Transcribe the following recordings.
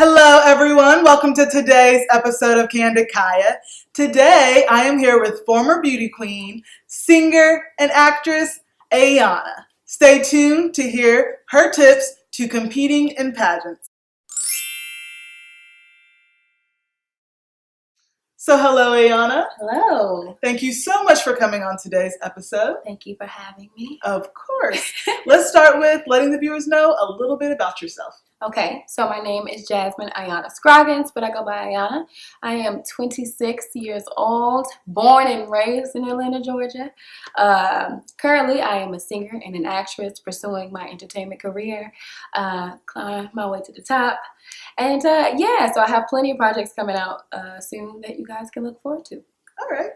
Hello, everyone. Welcome to today's episode of Candid Kaya. Today, I am here with former beauty queen, singer, and actress Ayanna. Stay tuned to hear her tips to competing in pageants. So, hello, Ayanna. Hello. Thank you so much for coming on today's episode. Thank you for having me. Of course. Let's start with letting the viewers know a little bit about yourself. Okay, so my name is Jasmine Ayanna Scroggins, but I go by Ayanna. I am 26 years old, born and raised in Atlanta, Georgia. Currently, I am a singer and an actress pursuing my entertainment career, climb my way to the top. And so I have plenty of projects coming out soon that you guys can look forward to. All right,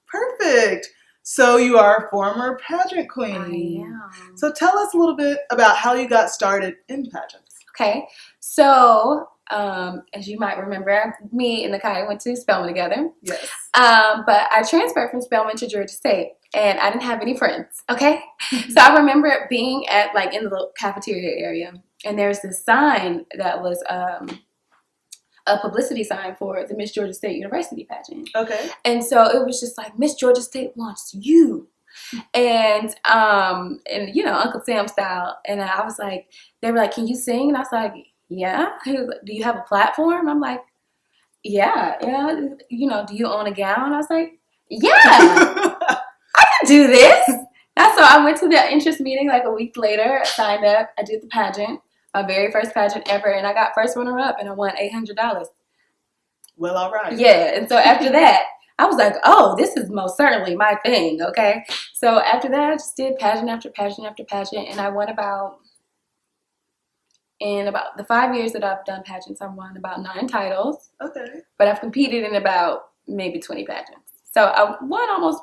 Perfect. So you are a former pageant queen. I am. So tell us a little bit about how you got started in pageants. Okay, so as you might remember, me and Nakai went to Spelman together. Yes. But I transferred from Spelman to Georgia State, and I didn't have any friends. Okay, so I remember being at in the little cafeteria area, and there's this sign that was a publicity sign for the Miss Georgia State University pageant. Okay. And so it was just like, Miss Georgia State wants you. And Uncle Sam style. And I was like, they were like, can you sing? And I was like, yeah. He was like, do you have a platform? I'm like, yeah. Do you own a gown? I was like, yeah, I can do this. And so I went to the entrance meeting like a week later. I signed up. I did the pageant, my very first pageant ever, and I got first runner-up, and I won $800. Well, all right. Yeah, and so after that, I was like, oh, this is most certainly my thing, okay? So after that, I just did pageant after pageant after pageant, and I won in about the 5 years that I've done pageants, I've won about 9 titles. Okay. But I've competed in about maybe 20 pageants. So I won almost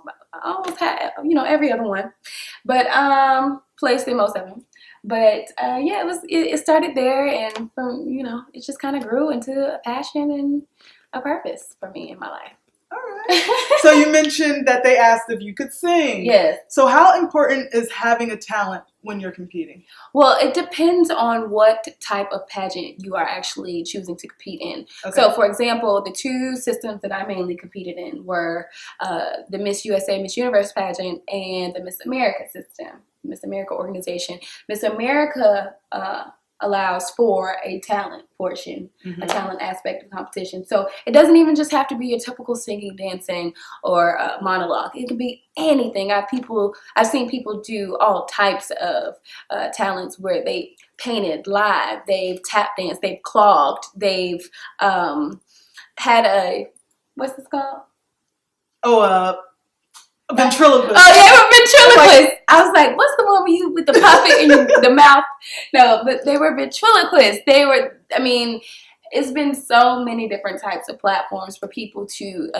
had, every other one. But placed in most of them. But it started there, and from, it just kind of grew into a passion and a purpose for me in my life. All right. So you mentioned that they asked if you could sing. Yes. So how important is having a talent when you're competing? Well, it depends on what type of pageant you are actually choosing to compete in. Okay. So, for example, the 2 systems that I mainly competed in were the Miss USA, Miss Universe pageant, and the Miss America system, Miss America organization. Miss America allows for a talent portion, a talent aspect of competition. So it doesn't even just have to be a typical singing, dancing, or monologue. It can be anything. I've seen people do all types of talents where they painted live, they've tap danced, they've clogged, they've had what's this called? Ventriloquist. Oh, they were ventriloquists. I was like, what's the one with the puppet in the mouth? No, but they were ventriloquists. It's been so many different types of platforms for people to,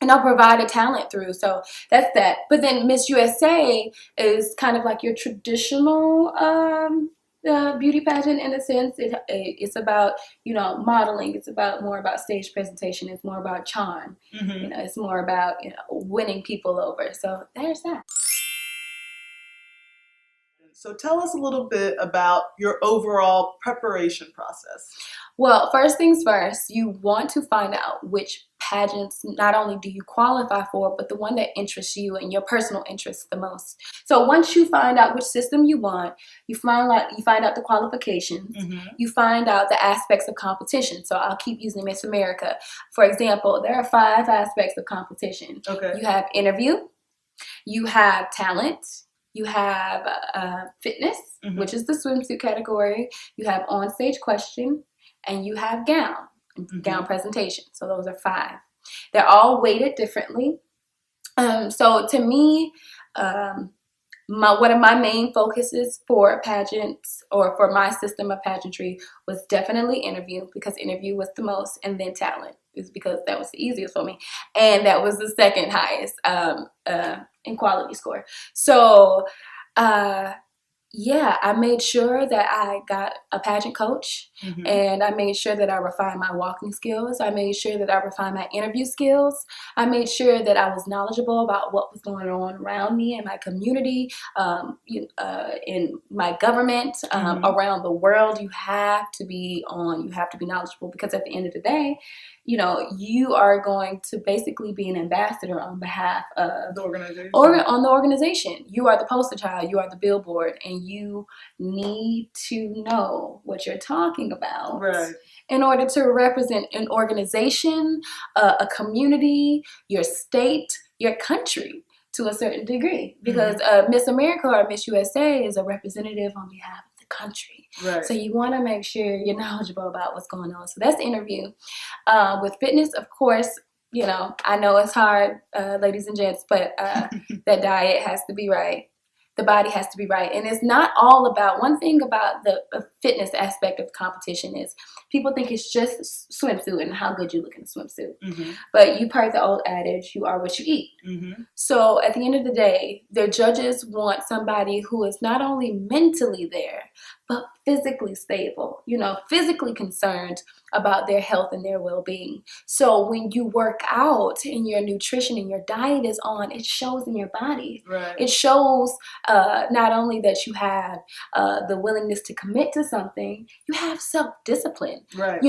provide a talent through. So that's that. But then Miss USA is kind of like your traditional beauty pageant in a sense. It's about modeling. It's more about stage presentation. It's more about charm. It's more about winning people over. So there's that. So tell us a little bit about your overall preparation process. Well, first things first, you want to find out which pageants not only do you qualify for, but the one that interests you and your personal interests the most. So once you find out which system you want, you find out the qualifications, you find out the aspects of competition. So I'll keep using Miss America. For example, there are 5 aspects of competition. Okay. You have interview, you have talent, you have fitness, which is the swimsuit category, you have on-stage question, and you have gown presentation. So those are 5. They're all weighted differently. So to me, one of my main focuses for pageants or for my system of pageantry was definitely interview, because interview was the most, and then talent is because that was the easiest for me, and that was the second highest in quality score. So yeah, I made sure that I got a pageant coach, and I made sure that I refined my walking skills. I made sure that I refined my interview skills. I made sure that I was knowledgeable about what was going on around me in my community, in my government, around the world. You have to be knowledgeable, because at the end of the day, you are going to basically be an ambassador on behalf of The organization. on the organization. You are the poster child, you are the billboard, and you need to know what you're talking about, right, in order to represent an organization, a community, your state, your country to a certain degree. Because Miss America or Miss USA is a representative on behalf of the country. right. So you want to make sure you're knowledgeable about what's going on. So that's the interview. With fitness, of course, I know it's hard, ladies and gents, but that diet has to be right. The body has to be right. And it's not all about, one thing about the fitness aspect of the competition is people think it's just swimsuit and how good you look in a swimsuit. But you've heard the old adage, you are what you eat. So at the end of the day, their judges want somebody who is not only mentally there, but physically stable, physically concerned about their health and their well-being. So when you work out and your nutrition and your diet is on, it shows in your body. Right. It shows not only that you have the willingness to commit to something, you have self-discipline. Right.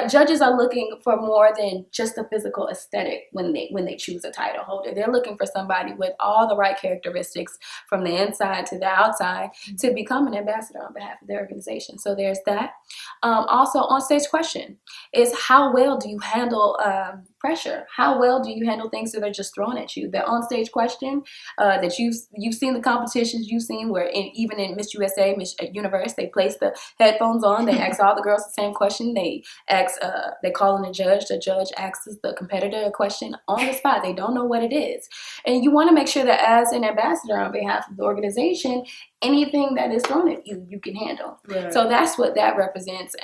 Judges are looking for more than just a physical aesthetic when they choose a title holder. They're looking for somebody with all the right characteristics from the inside to the outside to become an ambassador on behalf of their organization. So there's that. Also, on stage question is, how well do you handle pressure? How well do you handle things that are just thrown at you? The on-stage question that you've seen the competitions you've seen where even in Miss USA, Miss Universe, they place the headphones on, they ask all the girls the same question, they call in a judge, the judge asks the competitor a question on the spot, they don't know what it is. And you want to make sure that as an ambassador on behalf of the organization, anything that is thrown at you, you can handle. Right. So that's what that represents.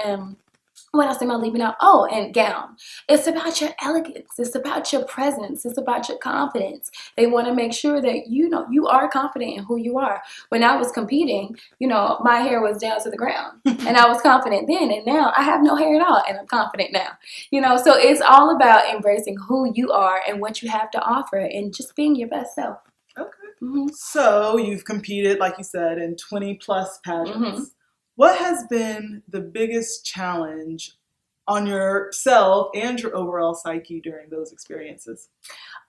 What else am I leaving out? Oh, and gown. It's about your elegance. It's about your presence. It's about your confidence. They want to make sure that you are confident in who you are. When I was competing, my hair was down to the ground, and I was confident then. And now I have no hair at all, and I'm confident now. So it's all about embracing who you are and what you have to offer, and just being your best self. Okay. So you've competed, like you said, in 20 plus pageants. What has been the biggest challenge on yourself and your overall psyche during those experiences?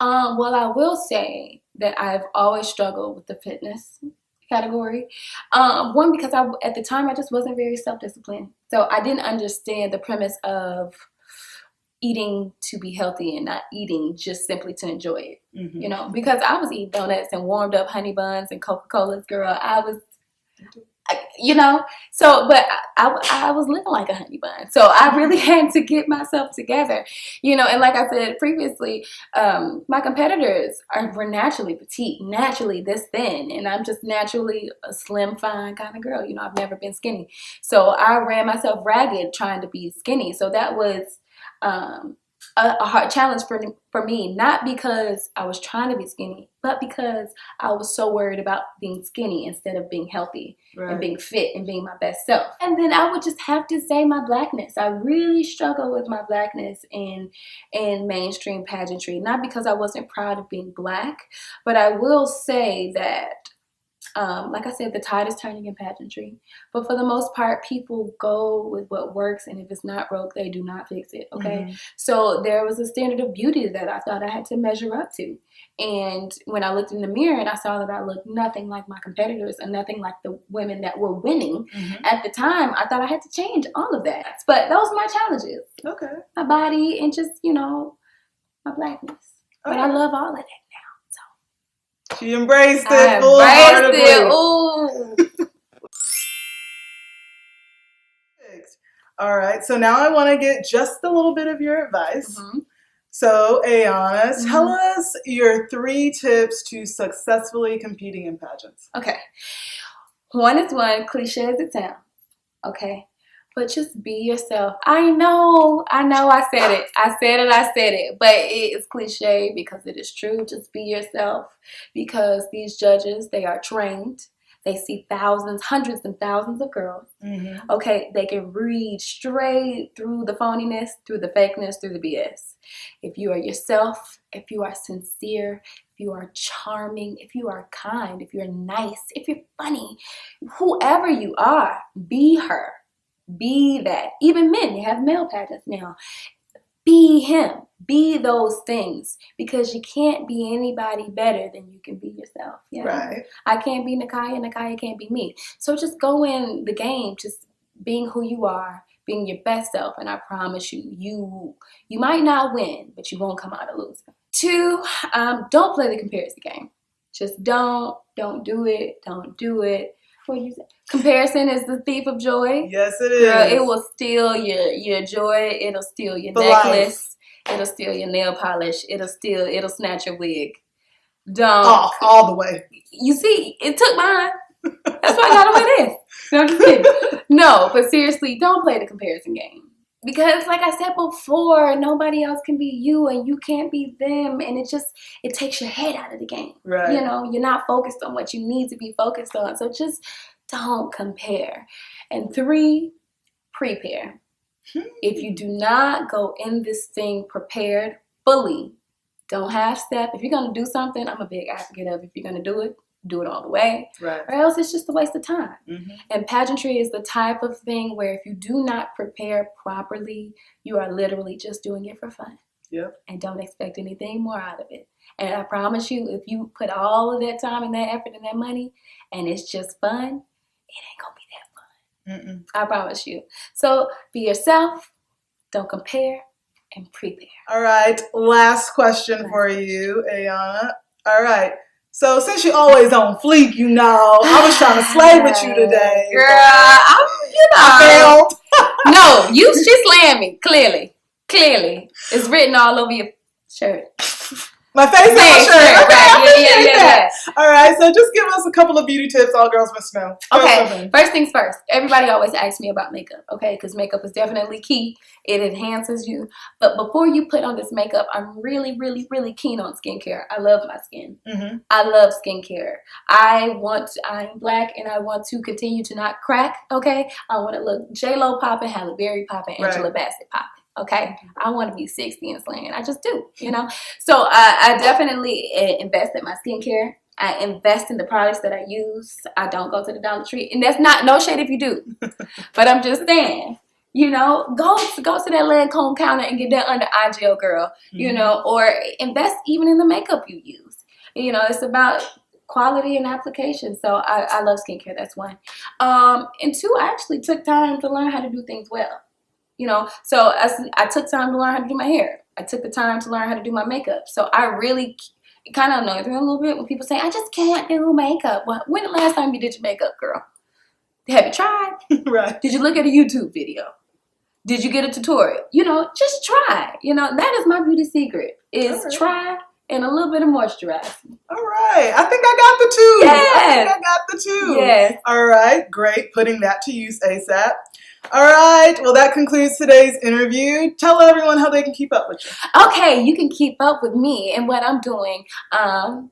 Well, I will say that I've always struggled with the fitness category. One, because at the time I just wasn't very self-disciplined. So I didn't understand the premise of eating to be healthy and not eating just simply to enjoy it. Because I was eating donuts and warmed up honey buns and Coca-Colas, girl. But I was living like a honey bun. So I really had to get myself together, and like I said previously, my competitors were naturally petite, naturally this thin, and I'm just naturally a slim, fine kind of girl. I've never been skinny. So I ran myself ragged trying to be skinny. So that was a hard challenge for me, not because I was trying to be skinny, but because I was so worried about being skinny instead of being healthy and being fit and being my best self. And then I would just have to say my blackness. I really struggle with my blackness in mainstream pageantry, not because I wasn't proud of being black, but I will say that like I said, the tide is turning in pageantry. But for the most part, people go with what works, and if it's not broke, they do not fix it, okay? So there was a standard of beauty that I thought I had to measure up to. And when I looked in the mirror and I saw that I looked nothing like my competitors and nothing like the women that were winning at the time, I thought I had to change all of that. But those were my challenges. Okay. My body and just, my blackness. Okay. But I love all of that. She embraced it full-heartedly. Ooh. All right. So now I want to get just a little bit of your advice. So, Ayanna, tell us your 3 tips to successfully competing in pageants. Okay. One, cliche as it sounds. Okay. But just be yourself. I know I said it. But it is cliche because it is true. Just be yourself. Because these judges, they are trained. They see thousands, hundreds and thousands of girls. Mm-hmm. Okay, they can read straight through the phoniness, through the fakeness, through the BS. If you are yourself, if you are sincere, if you are charming, if you are kind, if you're nice, if you're funny, whoever you are, be her. Be that. Even men, you have male pageants now. Be him. Be those things, because you can't be anybody better than you can be yourself. Yeah? Right. I can't be Nakaya. Nakaya can't be me. So just go in the game, just being who you are, being your best self, and I promise you might not win, but you won't come out a loser. 2, don't play the comparison game. Just don't do it. Don't do it. What do you say? Comparison is the thief of joy. Yes, it Girl, is. it will steal your joy. It'll steal your For necklace. life. It'll steal your nail polish. It'll snatch your wig. Don't. Off all the way. You see, it took mine. That's why I got away this. No, I'm just kidding. No, but seriously, don't play the comparison game. Because like I said before, nobody else can be you and you can't be them. And it takes your head out of the game. Right. You know, you're not focused on what you need to be focused on. So just don't compare. And 3, prepare. If you do not go in this thing prepared fully, don't half step. If you're going to do something, I'm a big advocate of, if you're going to do it all the way. Right. Or else it's just a waste of time. Mm-hmm. And pageantry is the type of thing where if you do not prepare properly, you are literally just doing it for fun. Yep. And don't expect anything more out of it. And I promise you, if you put all of that time and that effort and that money, and it's just fun, it ain't going to be that fun. Mm-mm. I promise you. So be yourself, don't compare, and prepare. All right, last question for you, Ayanna. All right, so since you're always on fleek, you know, I was trying to slay with you today. Girl, I failed. No, she slammed me, clearly. It's written all over your shirt. My face on my shirt. Okay, right. Yeah. All right, so just give us a couple of beauty tips all girls must know. Okay, first things first. Everybody always asks me about makeup, okay? Because makeup is definitely key. It enhances you. But before you put on this makeup, I'm really, really, really keen on skincare. I love my skin. Mm-hmm. I love skincare. I'm black and I want to continue to not crack, okay? I want to look J-Lo popping, Halle Berry popping, Angela Bassett popping. Okay, I want to be 60 and slaying. I just do, you know. So I definitely invest in my skincare. I invest in the products that I use. I don't go to the Dollar Tree, and that's not no shade if you do, but I'm just saying, you know, go to that Lancome counter and get that under eye gel, girl. Mm-hmm. You know, or invest even in the makeup you use. You know, it's about quality and application. So I love skincare. That's 1. And 2, I actually took time to learn how to do things well. You know, so I took time to learn how to do my hair. I took the time to learn how to do my makeup. So I really kind of annoys me a little bit when people say, I just can't do makeup. Well, when the last time you did your makeup, girl? Have you tried? Right. Did you look at a YouTube video? Did you get a tutorial? You know, just try. You know, that is my beauty secret, is try and a little bit of moisturizing. All right. I think I got the 2. Yes. I think I got the 2. Yes. All right. Great. Putting that to use ASAP. All right. Well, that concludes today's interview. Tell everyone how they can keep up with you. Okay, you can keep up with me and what I'm doing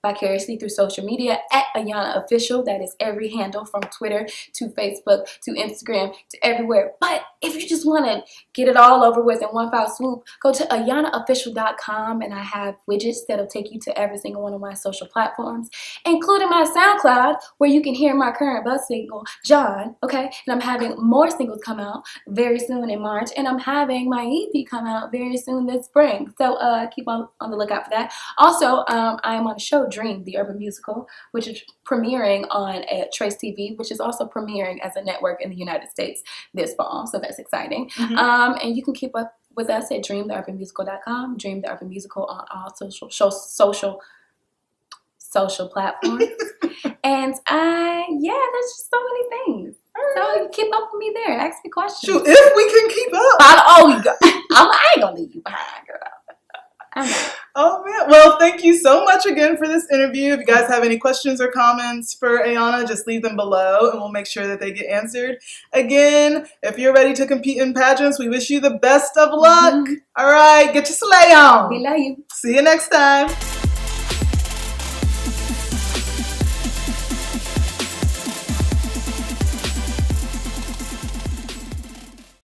vicariously through social media at Ayanna Official. That is every handle from Twitter to Facebook to Instagram to everywhere. But if you just want to get it all over with in one foul swoop, go to AyannaOfficial.com, and I have widgets that'll take you to every single one of my social platforms, including my SoundCloud, where you can hear my current buzz single, John. Okay, and I'm having more singles come out very soon in March, and I'm having my EP come out very soon this spring. So keep on the lookout for that. Also, I am on a show, Dream, the Urban Musical, which is premiering on Trace TV, which is also premiering as a network in the United States this fall. So that's exciting. Mm-hmm. And you can keep up with us at dreamtheurbanmusical.com, Dream the Urban Musical on all social platforms. And there's just so many things. So you keep up with me there. Ask me questions. Shoot, if we can keep up. I ain't gonna leave you behind, girl. I'm not. Oh man. Well, thank you so much again for this interview. If you guys have any questions or comments for Ayanna, just leave them below and we'll make sure that they get answered. Again, if you're ready to compete in pageants, we wish you the best of luck. Mm-hmm. All right, get your slay on. We love you. See you next time.